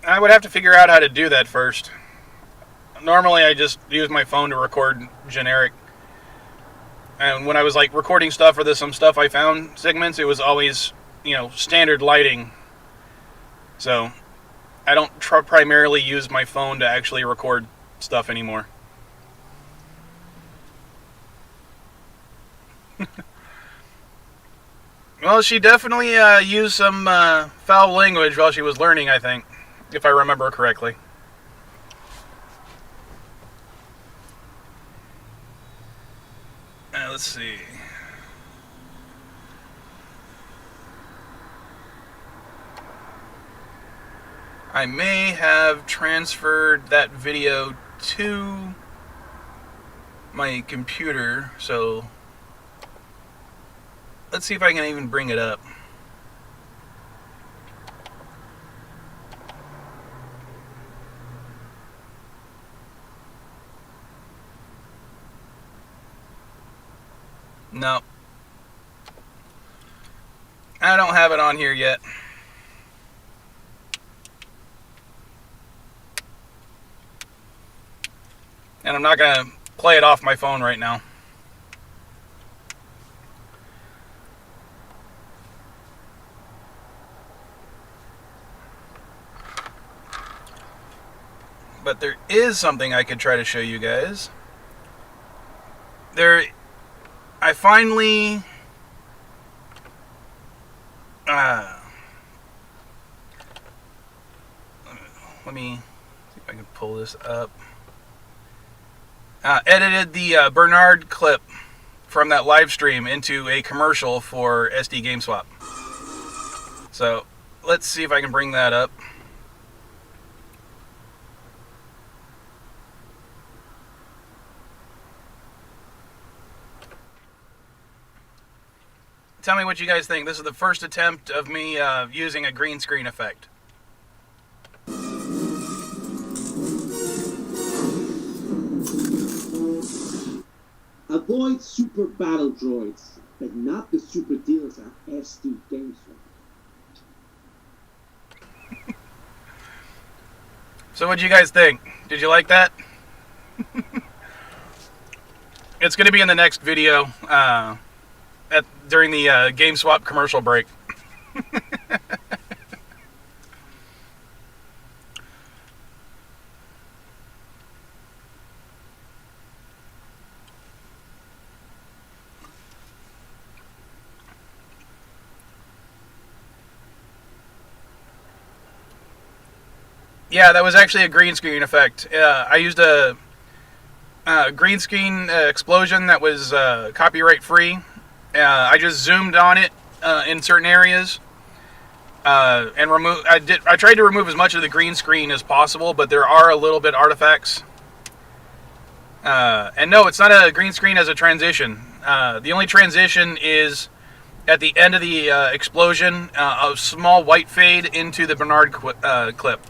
I would have to figure out how to do that first. Normally I just use my phone to record generic. And when I was like recording stuff for some stuff I found segments, it was always, standard lighting. So I don't primarily use my phone to actually record stuff anymore. Well, she definitely used some foul language while she was learning, I think, if I remember correctly. Let's see. I may have transferred that video to my computer, so let's see if I can even bring it up. No. I don't have it on here yet. And I'm not going to play it off my phone right now. But there is something I could try to show you guys. I finally... let me see if I can pull this up. Edited the Bernard clip from that live stream into a commercial for SD GameSwap. So let's see if I can bring that up. Tell me what you guys think. This is the first attempt of me using a green screen effect. Avoid super battle droids, but not the super dealers at SD GameStop. So what do you guys think? Did you like that? It's going to be in the next video during the GameSwap commercial break. Yeah, that was actually a green screen effect. I used a green screen explosion that was copyright free. I just zoomed on it in certain areas and remove. I tried to remove as much of the green screen as possible, but there are a little bit artifacts. And no, it's not a green screen as a transition. The only transition is at the end of the explosion, a small white fade into the Bernard clip.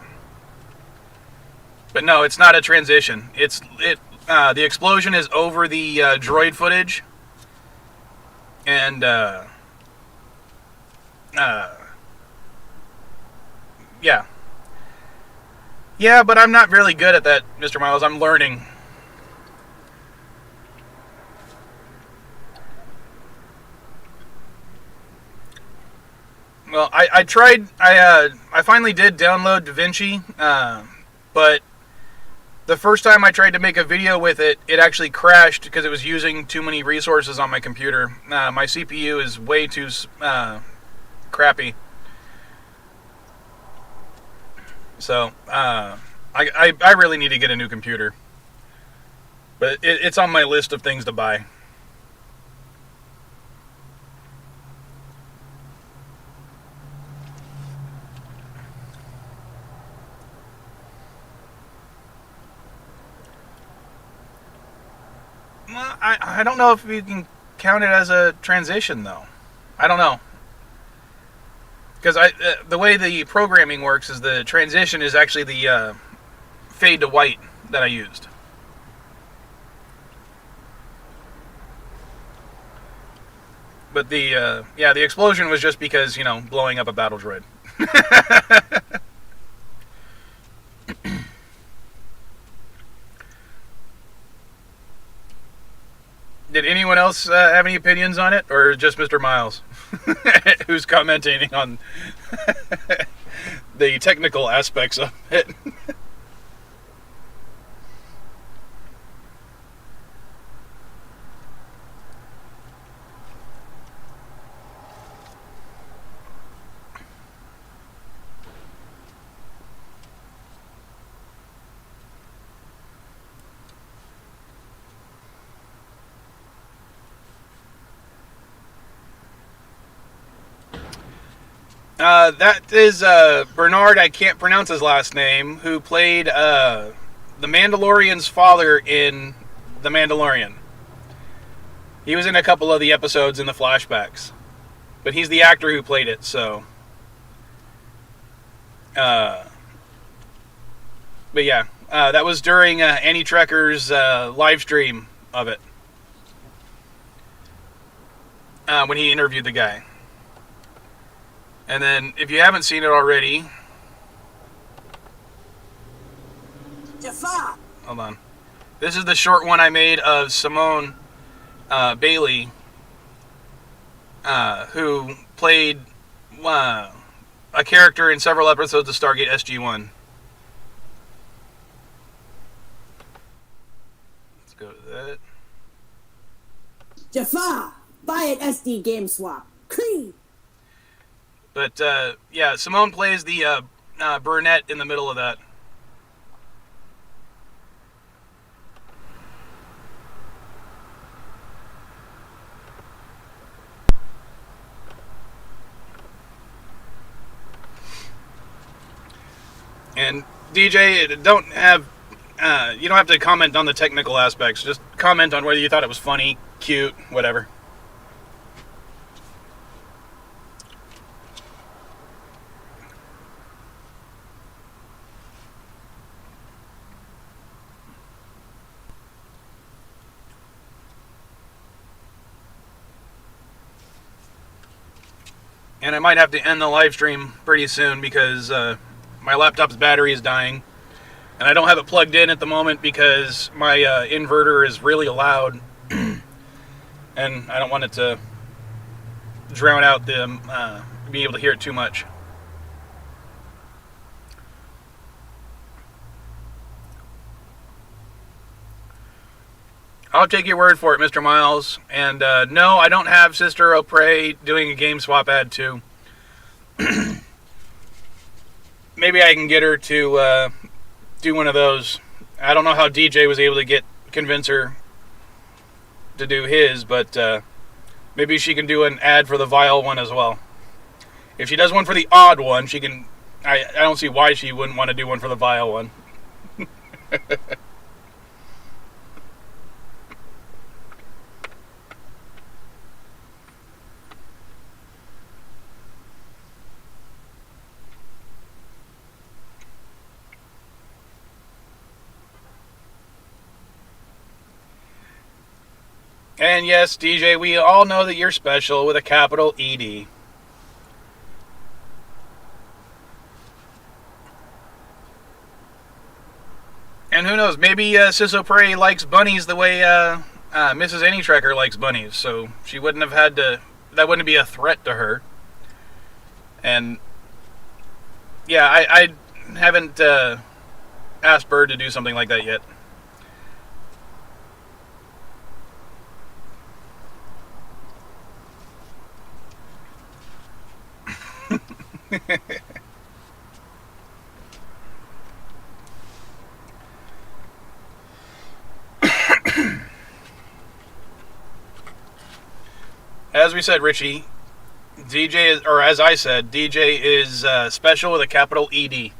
But no, it's not a transition. The explosion is over the droid footage, and yeah, but I'm not really good at that, Mr. Miles. I'm learning. Well, I tried. I finally did download DaVinci, but the first time I tried to make a video with it, it actually crashed because it was using too many resources on my computer. My CPU is way too crappy. So, I really need to get a new computer. But it's on my list of things to buy. Well, I don't know if you can count it as a transition, though. I don't know. Because the way the programming works is the transition is actually the fade to white that I used. But the explosion was just because, blowing up a battle droid. Did anyone else have any opinions on it, or just Mr. Miles, who's commenting on the technical aspects of it? That is Bernard, I can't pronounce his last name, who played the Mandalorian's father in The Mandalorian. He was in a couple of the episodes in the flashbacks. But he's the actor who played it, so... but yeah, that was during Annie Trekker's live stream of it. When he interviewed the guy. And then, if you haven't seen it already... Jafar! Hold on. This is the short one I made of Simone Bailey, who played a character in several episodes of Stargate SG-1. Let's go to that. Jafar! Buy an SD game swap. Creed! But, yeah, Simone plays the brunette in the middle of that. And DJ, you don't have to comment on the technical aspects. Just comment on whether you thought it was funny, cute, whatever. And I might have to end the live stream pretty soon because my laptop's battery is dying. And I don't have it plugged in at the moment because my inverter is really loud. And I don't want it to drown out the being able to hear it too much. I'll take your word for it, Mr. Miles. And no, I don't have Sister O'Prey doing a game swap ad too. Maybe I can get her to do one of those. I don't know how DJ was able to convince her to do his, but maybe she can do an ad for the Vile one as well. If she does one for the Odd one, she can. I don't see why she wouldn't want to do one for the Vile one. And yes, DJ, we all know that you're special with a capital ED. And who knows, maybe Sis O'Prey likes bunnies the way Mrs. Annie Trekker likes bunnies, so she wouldn't have had to, that wouldn't be a threat to her. And yeah, I haven't asked Bird to do something like that yet. As we said, Richie, DJ is, or as I said, DJ is special with a capital ED.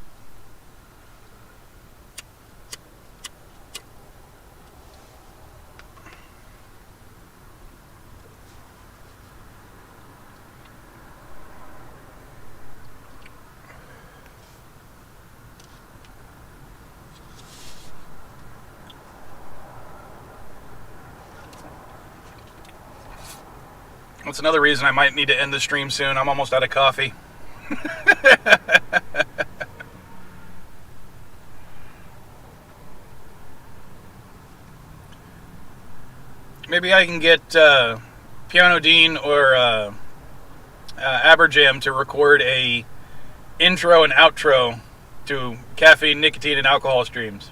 That's another reason I might need to end the stream soon. I'm almost out of coffee. Maybe I can get Piano Dean or Aberjam to record a intro and outro to Caffeine, Nicotine, and Alcohol streams.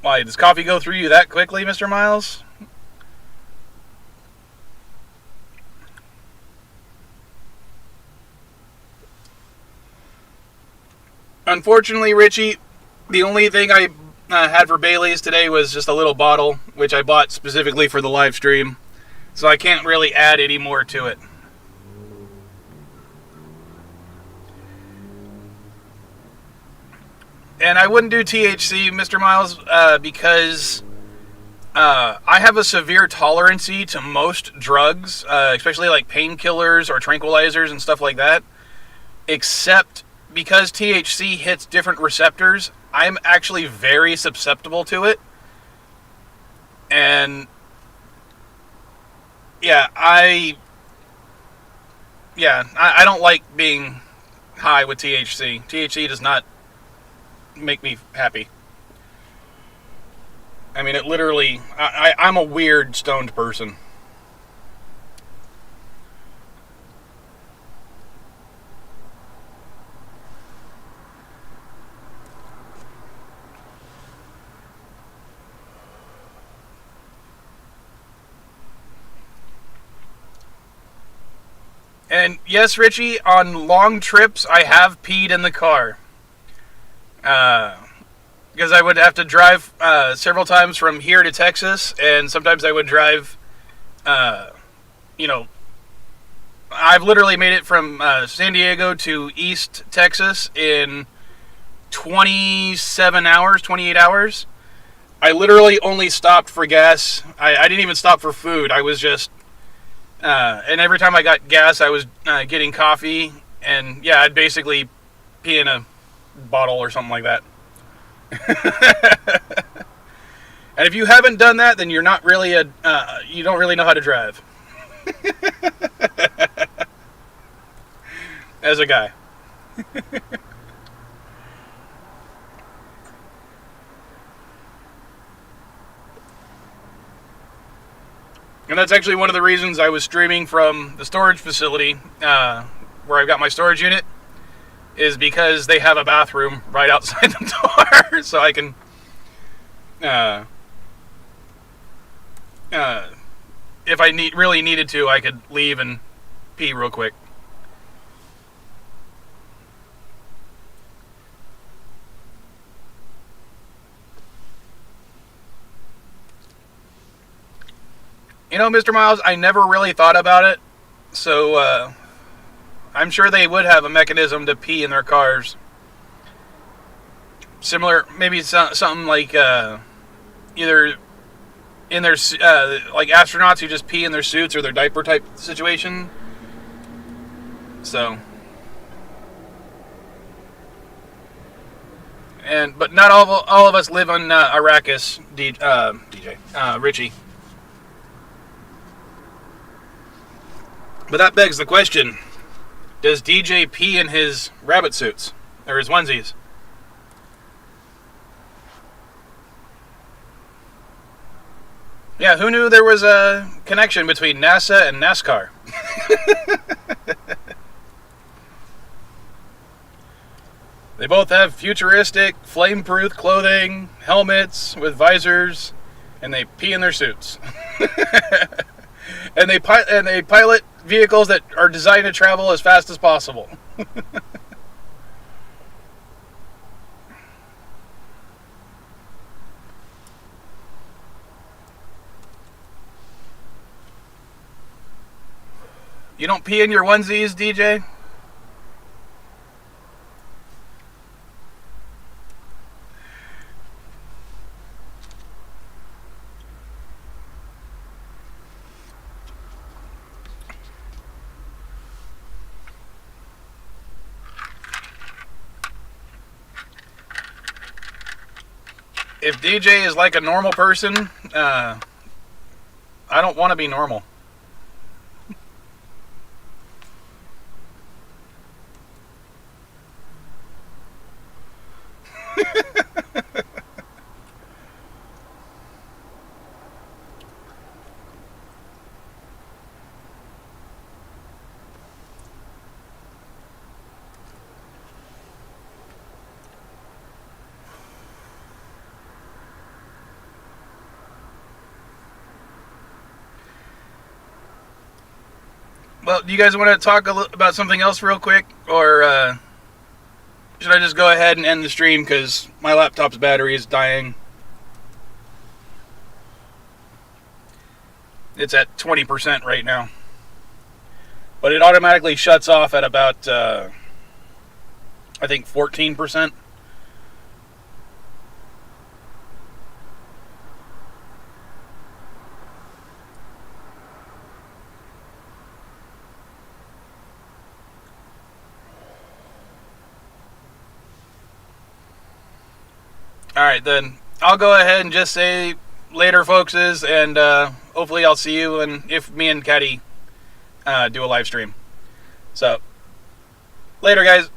Why, does coffee go through you that quickly, Mr. Miles? Unfortunately, Richie, the only thing I had for Bailey's today was just a little bottle, which I bought specifically for the live stream. So I can't really add any more to it. And I wouldn't do THC, Mr. Miles, because I have a severe tolerancy to most drugs, especially like painkillers or tranquilizers and stuff like that. Except because THC hits different receptors, I'm actually very susceptible to it. And yeah, I don't like being high with THC. THC does not make me happy. I mean, it literally, I'm a weird stoned person. And yes, Richie, on long trips, I have peed in the car. Because I would have to drive several times from here to Texas, and sometimes I would drive, I've literally made it from San Diego to East Texas in 27 hours, 28 hours. I literally only stopped for gas. I didn't even stop for food. I was just, and every time I got gas, I was getting coffee, and yeah, I'd basically pee in a bottle or something like that. And if you haven't done that, then you're not really you don't really know how to drive. As a guy. And that's actually one of the reasons I was streaming from the storage facility, where I've got my storage unit, is because they have a bathroom right outside the door, so I can, if I really needed to, I could leave and pee real quick. You know, Mr. Miles, I never really thought about it, so I'm sure they would have a mechanism to pee in their cars. Similar, maybe something like either in their like astronauts who just pee in their suits or their diaper type situation. So, but not all of us live on Arrakis, Richie. But that begs the question: does DJ pee in his rabbit suits or his onesies? Yeah, who knew there was a connection between NASA and NASCAR? They both have futuristic, flame-proof clothing, helmets with visors, and they pee in their suits. and they pilot vehicles that are designed to travel as fast as possible. You don't pee in your onesies, DJ? if DJ is like a normal person, I don't want to be normal. Well, do you guys want to talk about something else real quick? Or should I just go ahead and end the stream because my laptop's battery is dying? It's at 20% right now. But it automatically shuts off at about, I think, 14%. Alright, then I'll go ahead and just say later, folkses, and hopefully I'll see you and if me and Caddy do a live stream. So, later, guys.